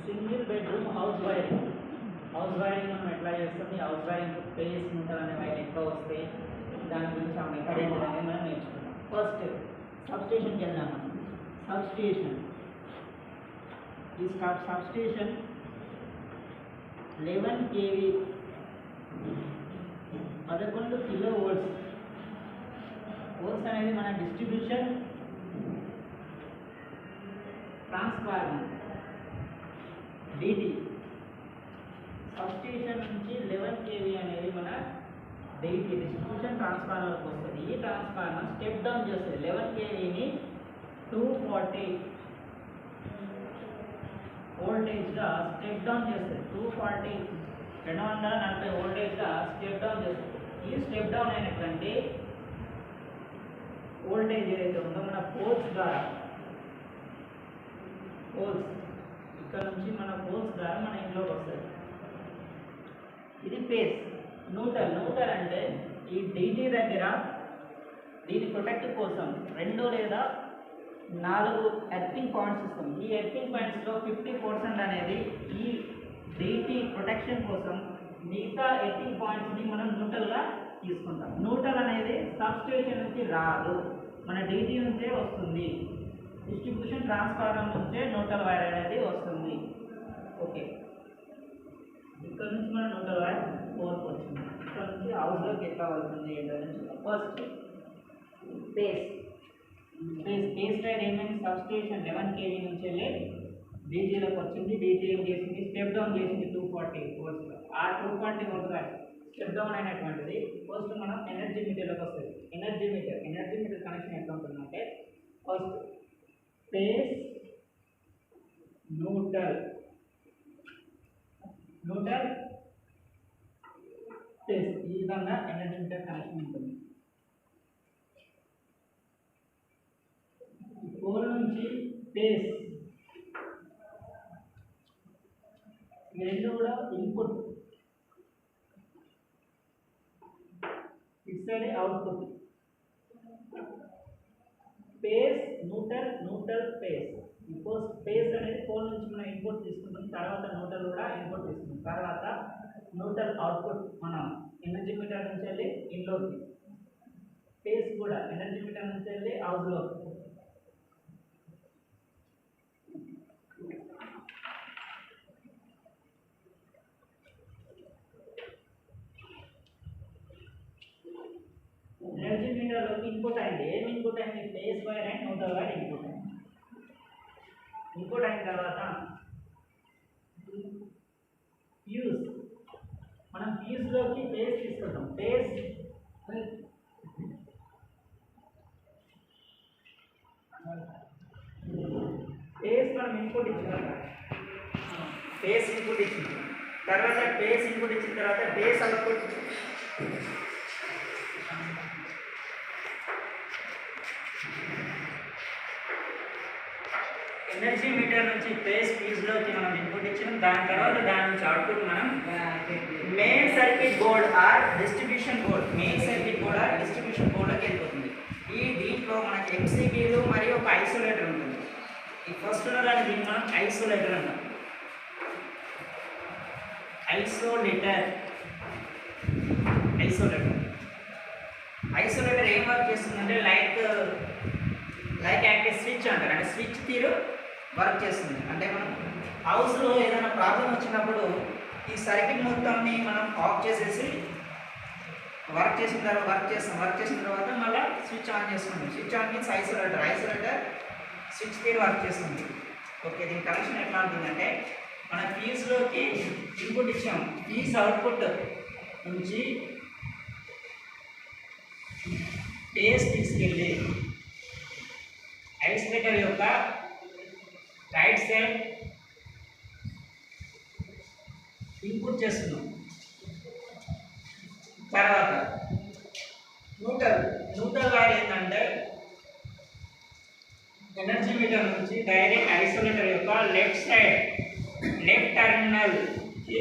Single bedroom house wiring మనం ఎట్లా చేస్తుంది హౌస్ వైరింగ్ పేస్ న్యూట్రల్ అనే వైర్ ఎట్లా వస్తే దాని గురించి ఆ మెథడ్ అనేది మనం నేర్చుకుంటాం. ఫస్ట్ సబ్స్టేషన్కి వెళ్దాం. మనం సబ్స్టేషన్ ఈ సబ్స్టేషన్ 11 kV 11 కిలో వోల్ట్స్ అనేది మన డిస్ట్రిబ్యూషన్ ట్రాన్స్ఫార్మర్ డిటి. సబ్స్టేషన్ నుంచి 11 kV అనేది మన డిటి డిస్ట్రిబ్యూషన్ ట్రాన్స్ఫార్మర్కి వస్తుంది. ఈ ట్రాన్స్ఫార్మర్ స్టెప్ డౌన్ చేస్తుంది 11 kVని 240 వోల్టేజ్గా స్టెప్ డౌన్ చేస్తుంది. 240 వోల్టేజ్గా స్టెప్ డౌన్ చేస్తుంది. ఈ స్టెప్ డౌన్ అయినటువంటి వోల్టేజ్ ఏదైతే ఉందో మన పోల్స్ ద్వారా ఇక్కడ నుంచి మన పోల్స్ ద్వారా మన ఇంట్లోకి వస్తుంది. ఇది ఫేస్. న్యూట్రల్ అంటే ఈ డీటీ దగ్గర దీని ప్రొటెక్ట్ కోసం 2 లేదా 4 ఎర్తింగ్ పాయింట్స్ ఇస్తాం. ఈ ఎర్తింగ్ పాయింట్స్లో 50% అనేది ఈ డీటీ ప్రొటెక్షన్ కోసం, మిగతా ఎర్తింగ్ పాయింట్స్ని మనం న్యూట్రల్గా తీసుకుంటాం. న్యూట్రల్ అనేది సబ్స్టేషన్ నుంచి రాదు, మన డీటీ నుంచే వస్తుంది. డిస్ట్రిబ్యూషన్ ట్రాన్స్ఫార్మర్ నుంచే న్యూట్రల్ వైర్ అనేది వస్తుంది. ఓకే, ఇక్కడ నుంచి మన న్యూట్రల్ వైర్ 4కి వచ్చింది. ఇక్కడ నుంచి హౌస్లోకి ఎట్లా వెళ్తుంది ఏంటని చూద్దాం. ఫస్ట్ బేస్ వైర్ ఏమైంది, సబ్స్టేషన్ 11 kV నుంచి వెళ్ళి డీటీలోకి వచ్చింది. డీటీ ఏం చేసింది, స్టెప్ డౌన్ చేసింది 240 వోల్ట్స్. ఆ 240 వోల్ట్స్ స్టెప్ డౌన్ అయినటువంటిది ఫస్ట్ మనం ఎనర్జీ మీటర్లోకి వస్తుంది. ఎనర్జీ మీటర్ కనెక్షన్ ఎట్లా ఉంటుందంటే ఫస్ట్ ఫేస్ న్యూట్రల్ ఫేస్ ఈ విధంగా ఎనర్జీ మీటర్ కనెక్షన్ ఉంటుంది. పోల్ నుంచి ఫేస్ రెండు కూడా ఇన్పుట్, ఇటు side output. Face neutral face. ఇప్పుడు ఫేస్ అనేది పోల్ నుంచి మనం ఇన్పుట్ తీసుకుంటాం, తర్వాత న్యూట్రల్ కూడా ఇన్పుట్ తీసుకుంటాం, తర్వాత న్యూట్రల్ అవుట్పుట్ మనం ఎనర్జీ మీటర్ నుంచి వెళ్ళి ఇంట్లోకి, ఫేస్ కూడా ఎనర్జీ మీటర్ నుంచి వెళ్ళి హౌస్లోకి. ఎనర్జీ మీటర్లోకి ఇన్పుట్ అయింది. ఏం ఇన్పుట్ అయింది, phase wire and neutral wire input అయింది. ఇన్పుట్ అయిన తర్వాత ఫ్యూజ్, మనం ఫ్యూజ్లోకి ఫేస్ తీసుకుంటాం. ఫేస్ మనం ఇన్పుట్ ఇచ్చిన ఫేస్ ఇన్పుట్ ఇచ్చిన తర్వాత ఫేస్ ఇన్పుట్ ఇచ్చిన తర్వాత ఫేస్ అవుట్పుట్. ఎనర్జీ మీటర్ నుంచి ఫేస్ ఫ్యూజ్లోకి మనం ఇన్పుట్ ఇచ్చినాం. దాని తర్వాత దాని నుంచి అవుట్పుట్ మనం main circuit board or distribution board, distribution బోర్డ్లోకి వెళ్ళిపోతుంది. దీంట్లో మనకి ఎంసీబీలు మరియు ఒక ఐసోలేటర్ ఉంటుంది. ఈ ఫస్ట్ ఉన్న దాన్ని దీన్ని మనం ఐసోలేటర్ అంటాం. ఐసోలేటర్ ఏం వర్క్ చేస్తుందంటే లైక్ యాక్టివ్ స్విచ్ అంటారు. అంటే స్విచ్ తీరు వర్క్ చేస్తుంది. అంటే మనం హౌస్లో ఏదైనా ప్రాబ్లం వచ్చినప్పుడు ఈ సర్క్యూట్ మొత్తాన్ని మనం ఆఫ్ చేసేసి వర్క్ చేసిన తర్వాత మళ్ళీ స్విచ్ ఆన్ చేసుకుంటాం. Switch on means isolator switch తీరు వర్క్ చేస్తుంది. ఓకే, దీని కనెక్షన్ ఎట్లా ఉంటుందంటే మన ఫ్యూజ్లోకి ఇన్పుట్ ఇచ్చాం, ఫ్యూజ్ అవుట్పుట్ నుంచి ఫేస్ తీసుకెళ్ళి ఐసోలేటర్ యొక్క రైట్ సైడ్ ఇన్పుట్ చేస్తున్నాం. తర్వాత న్యూట్రల్ వైర్ ఏంటంటే ఎనర్జీ మీటర్ నుంచి డైరెక్ట్ ఐసోలేటర్ యొక్క లెఫ్ట్ టెర్మినల్కి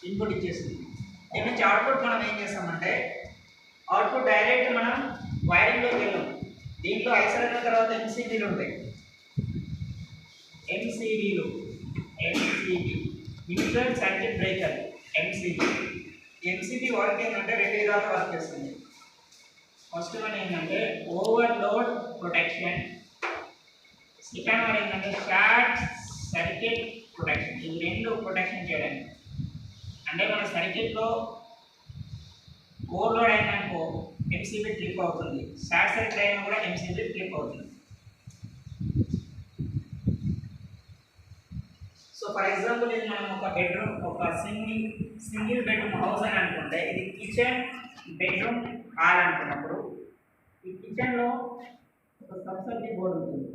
ఇన్పుట్ ఇచ్చేస్తుంది. దీని నుంచి అవుట్పుట్ మనం ఏం చేస్తామంటే అవుట్పుట్ డైరెక్ట్ మనం వైరింగ్లోకి వెళ్ళాం. దీంట్లో ఐసోలేటర్ తర్వాత ఎంసీబీలు ఉంటాయి. MCB neutral circuit breaker MCB. MCB work ఏంటంటే రెండు విధాలుగా వర్క్ చేస్తుంది. ఫస్ట్ వన్ ఏంటంటే ఓవర్లోడ్ ప్రొటెక్షన్, సెకండ్ వన్ ఏంటంటే షార్ట్ సర్క్యూట్ ప్రొటెక్షన్. ఈ రెండు ప్రొటెక్షన్ చేయడానికి అంటే మన సర్క్యూట్లో ఓవర్లోడ్ అయినాకో ఎంసీబీ ట్రిప్ అవుతుంది, షార్ట్ సర్క్యూట్ అయినా కూడా ఎంసీబీ ట్రిప్ అవుతుంది. సో ఫర్ ఎగ్జాంపుల్ ఇది మనం ఒక బెడ్రూమ్, ఒక సింగిల్ బెడ్రూమ్ హౌస్ అని అనుకుంటే ఇది కిచెన్ బెడ్రూమ్ హాల్ అనుకున్నప్పుడు ఈ కిచెన్లో ఒక సబ్ సర్క్యూట్ బోర్డు ఉంటుంది,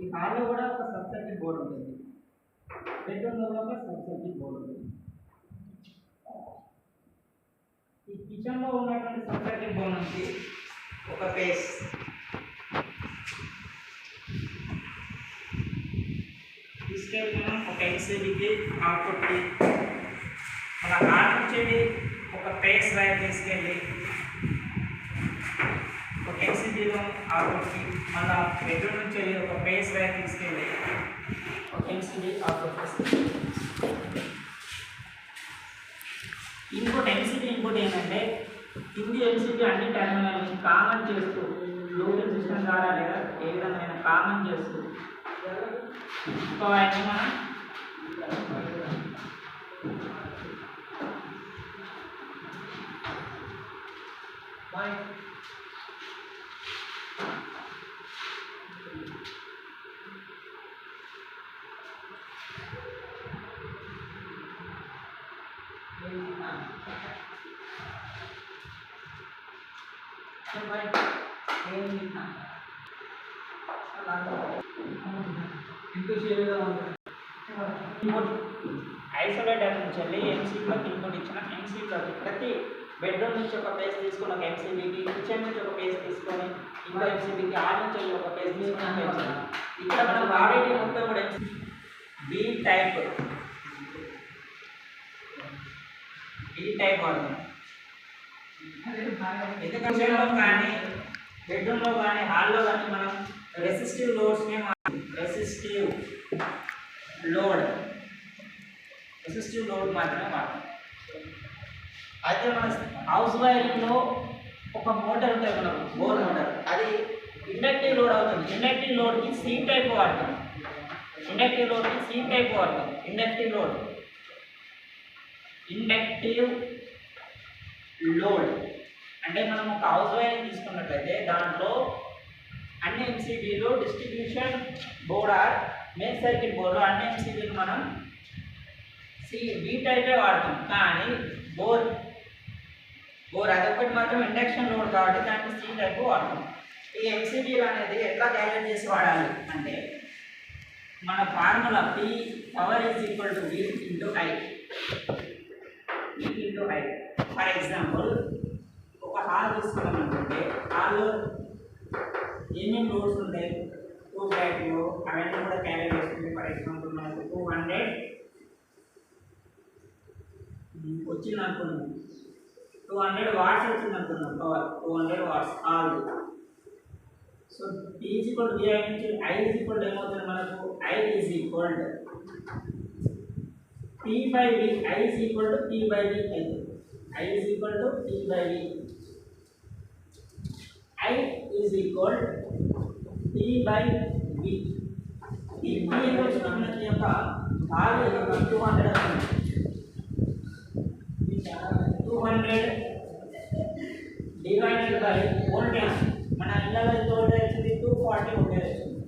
ఈ హాల్లో కూడా ఒక సబ్ సర్క్యూట్ బోర్డు ఉంటుంది, బెడ్రూమ్లో కూడా ఒక సబ్ సర్క్యూట్ బోర్డు ఉంటుంది. ఈ కిచెన్లో ఉన్నటువంటి సబ్ సర్క్యూట్ బోర్డు నుంచి ఒక పేస్ తీసుకెళ్ళి మనం ఒక ఎల్సీడీకి అవుట్పుట్కి, మన హాల్ నుంచి ఒక పేస్ వైర్ తీసుకెళ్ళి ఒక ఎల్సీడీలో అవుట్పుట్కి, మళ్ళీ బెడ్రూమ్ నుంచి ఒక పేస్ వైర్ తీసుకెళ్ళి ఒక ఎల్సీడీ అవుట్పుట్. ఇంకోటి ఎంసీబీ ఇంకోటి ఏంటంటే కింది ఎంసీబీ అన్ని టెర్మినల్ని కామన్ చేస్తూ బ్లూటూత్ సిస్టమ్ ద్వారా లేదా ఏ విధమైన కామన్ చేస్తూ ఇంకోవన్నీ మనం ఐసోలేటర్ నుంచి వెళ్ళి ఎంసీబీలోకి ఇన్పుట్ ఇచ్చిన ఎంసీబీలోకి ప్రతి బెడ్రూమ్ నుంచి ఒక పేస్ తీసుకుని ఒక ఎంసీబీకి, కిచెన్ నుంచి ఒక పేస్ తీసుకొని ఇంకో ఎంసీబీకి, ఆర్ నుంచి వెళ్ళి ఒక పేస్ తీసుకుని ఇక్కడ మనం వాడేటి మొత్తం కూడా బి టైప్ వాడతాం. ఎందుకంటే కానీ బెడ్రూమ్లో కానీ హాల్లో కానీ మనం రెసిస్టివ్ లోడ్స్ని రెసిస్టివ్ లోడ్ మాత్రమే వాడతాం. అయితే మన హౌస్ వైరింగ్లో ఒక మోటార్ ఉంటుంది, మనం బోర్ మోటార్, అది ఇండక్టివ్ లోడ్ అవుతుంది. ఇండక్టివ్ లోడ్కి సి టైప్ వాడతాం. ఇండక్టివ్ లోడ్ అంటే మనం ఒక హౌస్ వైరింగ్ తీసుకున్నట్లయితే దాంట్లో అన్ని ఎంసీబీలు distribution board or main circuit బోర్డులో అన్ని ఎంసీబీలు మనం బి టైపే వాడతాం. కానీ బోర్ అదొకటి మాత్రం ఇండక్షన్ లోడ్ కాబట్టి దానికి సి టైప్ వాడతాం. ఈ ఎంసీబీలు అనేది ఎట్లా క్యాలిక్యులేట్ చేసి వాడాలి అంటే మన formula P power is equal to V into I. For example ఒక హాల్ తీసుకున్నాం అనుకుంటే హాల్లో ఏమేమి లోడ్స్ ఉంటాయి, 2 బ్యాటరీలు అవన్నీ కూడా క్యాలిక్యులేట్ చేస్తుంది. ఫర్ ఎగ్జాంపుల్ మనకు 200 వచ్చింది అనుకున్నాం, 200 వాట్స్ వచ్చింది అనుకున్నాం power, 200 watts all. So P is equal to VI నుంచి I ఈజ్ ఈక్వల్ టు ఏమవుతుంది మనకు, I is equal to P by V, I is equal to P by V అయితే I is equal to P by V, I is equal P by V. ఈ P మనకి యొక్క value 200 divided by voltage. మన ఇళ్ళలో ఎంత voltage వచ్చింది, 240 voltage వచ్చింది.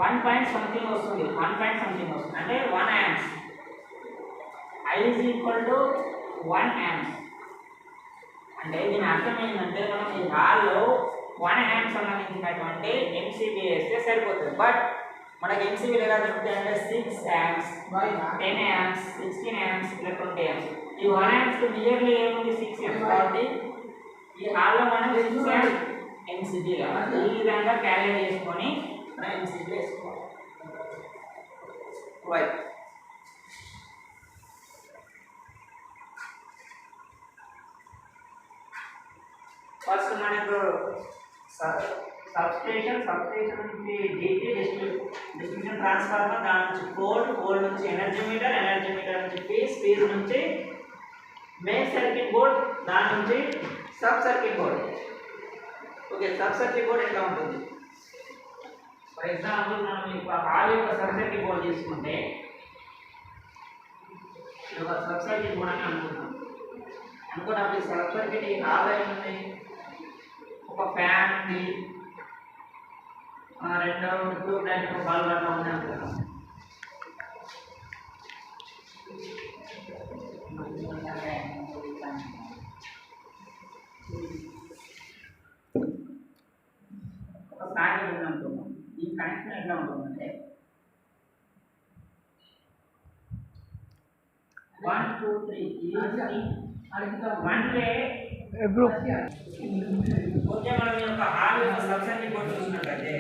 1 point something వస్తుంది, 1 పాయింట్ సంథింగ్ వస్తుంది అంటే 1 amps. I is equal to 1 amps. అంటే దీని అర్థం ఏంటంటే మనం ఈ హాల్లో 1 amp సంబంధించినటువంటి ఎంసీబీ వేస్తే సరిపోతుంది. బట్ మనకి ఎంసీబీలు ఎలా దొరుకుతాయంటే 6 amps, 10 amps, 16 amps, ఇలా 20 amps. ఈ 1 amps నియర్లీ ఏముంది 6 amps. కాబట్టి ఈ హాల్లో మనం 6 amps ఎంసీబీ ఈ విధంగా క్యాలిక్యులేట్ చేసుకొని మనం ఎంసీబీ వేసుకోవాలి. రైట్. ఫస్ట్ మనకు సబ్స్టేషన్ నుంచి డీటీ డిస్ట్రిబ్యూషన్ ట్రాన్స్ఫార్మర్, దాని నుంచి కోల్డ్ నుంచి ఎనర్జీ మీటర్ నుంచి ఫేజ్ నుంచి మెయిన్ సర్క్యూట్ బోర్డ్, దాని నుంచి sub circuit board. Okay, sub circuit board ఎట్లా ఉంటుంది? ఫర్ ఎగ్జాంపుల్ మనం ఇప్పుడు హాల్ యొక్క సబ్ సర్క్యూట్ బోర్డ్ తీసుకుంటే ఒక సబ్ సర్క్యూట్ బోర్డ్ అని అనుకున్నప్పుడు సబ్ సర్క్యూట్ ఈ హాల్ ఏముంది, ఒక ఫ్యాన్ ఉంది, రెండు ట్యూబ్ లైట్ బల్బ్ అట్లా ఉన్నాయి అనుకుంటాం. ఒక ప్యాకెట్ ఉంది అనుకున్నాం. ఈ కనెక్షన్ ఎట్లా ఉంటుందంటే 1 2 3 వన్ వే. ఓకే, మనం ఈ యొక్క హాల్ యొక్క సబ్ సర్క్యూట్ బోర్డ్ చూసినట్లయితే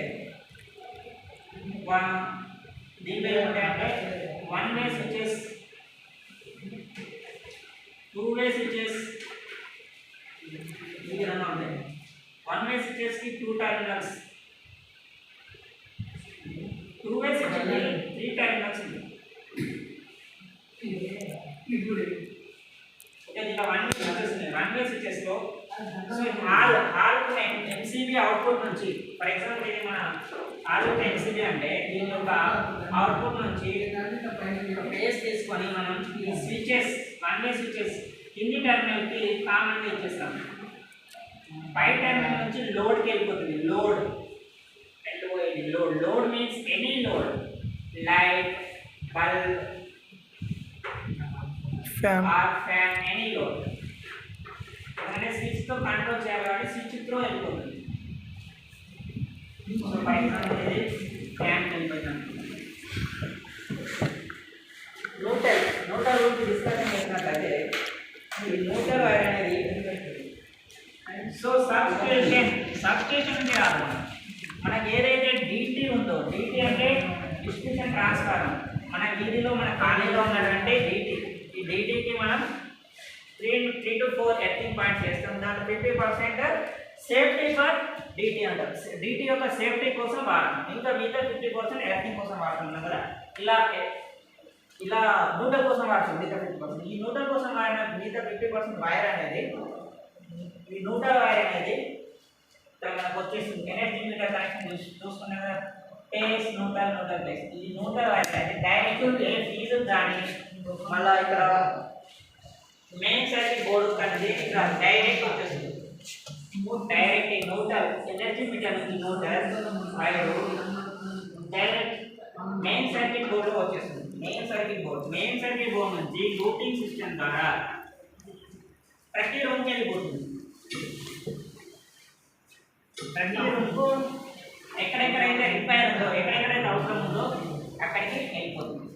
దీంట్లో ఏమిటంటే 1 వే స్విచెస్, 2 వే స్విచెస్, ఈ విధంగా ఉంటాయి. 1 వే స్విచెస్ కి 2 టెర్మినల్స్, 2 వే స్విచెస్ కి 3 టెర్మినల్స్ ఉంది. ఓకే, దీంట్లో 1 వే స్విచెస్ ఉన్నాయి. 1 వే స్విచెస్ లో సో హాల్ ఎంసీబీ అవుట్పుట్ నుంచి, ఫర్ ఎగ్జాంపుల్ ఇది మన హాల్ ఎంసీబీ అంటే దీని యొక్క అవుట్పుట్ నుంచి బేస్ తీసుకొని మనం ఈ స్విచెస్ 1 వే స్విచెస్ కింది టెర్మినల్కి కామన్గా ఇచ్చేస్తాం. పై టెర్మినల్ నుంచి లోడ్కి వెళ్ళిపోతుంది. Load load means any load, light, bulb, fan, any load. అంటే స్విచ్ తో కంట్రోల్ చేయాలి కాబట్టి స్విచ్ త్రో వెళ్ళిపోతుంది. సో ఫర్ ఎగ్జాంపుల్ ఇది ఫ్యాన్ వెళ్ళిపోయింది. న్యూట్రల్ గురించి డిస్కషన్ చేసినట్లయితే ఈ న్యూట్రల్ వైర్ అనేది సో సబ్స్టేషన్ అంటే కాదు, మనకి ఏదైతే డీటీ ఉందో, డీటీ అంటే డిస్ట్రిబ్యూషన్ ట్రాన్స్ఫార్మర్, మన వీధిలో మన కాలనీలో ఉన్నటువంటి డీటీ. ఈ డీటీకి మనం 3 to 4 ఎర్తింగ్ పాయింట్స్ చేస్తాం. దాంట్లో 50% సేఫ్టీ ఫర్ డీటీ అంటారు. డీటీ యొక్క సేఫ్టీ కోసం వాడతాం. ఇంకా మిగతా 50% ఎర్తింగ్ కోసం వాడుతున్నాం కదా. ఇలా న్యూట్రల్ కోసం వాడుతుంది మిగతా 50%. ఈ న్యూట్రల్ కోసం వాడిన మిగతా 50% వైర్ అనేది, ఈ న్యూట్రల్ వైర్ అనేది ఇక్కడ మనకు వచ్చేసింది. ఎనర్జీ మీటర్ కనెక్షన్ చూసుకున్నా కదా, పేస్ న్యూట్రల్ ప్లేస్. ఈ న్యూట్రల్ వైర్ అయితే డైరెక్ట్ ఏ ఫీజు కానీ మళ్ళీ ఇక్కడ మెయిన్ సర్క్యూట్ బోర్డు అనేది ఇక్కడ డైరెక్ట్ వచ్చేస్తుంది. డైరెక్ట్ న్యూట్రల్ ఎనర్జీ మీటర్ నుంచి neutral wire direct main circuit board వచ్చేస్తుంది. మెయిన్ సర్క్యూట్ బోర్డు నుంచి రూటింగ్ సిస్టమ్ ద్వారా ప్రతి రూమ్కి వెళ్ళిపోతుంది. ప్రతి రూమ్కు ఎక్కడెక్కడైతే రిపేర్ ఉందో, ఎక్కడెక్కడైతే అవసరం ఉందో అక్కడికి వెళ్ళిపోతుంది.